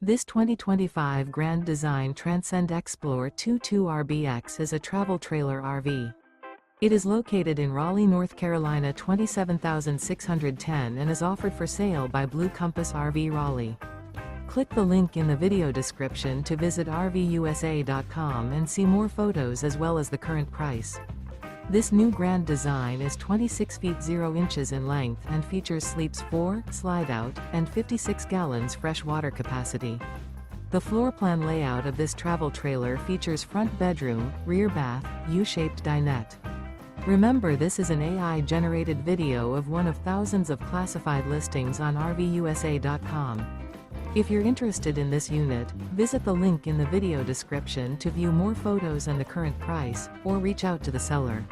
This 2025 Grand Design Transcend Xplor 22RBX is a travel trailer RV. It is located in Raleigh, North Carolina 27610 and is offered for sale by Blue Compass RV Raleigh. Click the link in the video description to visit RVUSA.com and see more photos as well as the current price. This new Grand Design is 26 feet 0 inches in length and features sleeps 4, Slideout, and 56 gallons fresh water capacity. The floor plan layout of this travel trailer features front bedroom, rear bath, U-shaped dinette. Remember, this is an AI-generated video of one of thousands of classified listings on RVUSA.com. If you're interested in this unit, visit the link in the video description to view more photos and the current price, or reach out to the seller.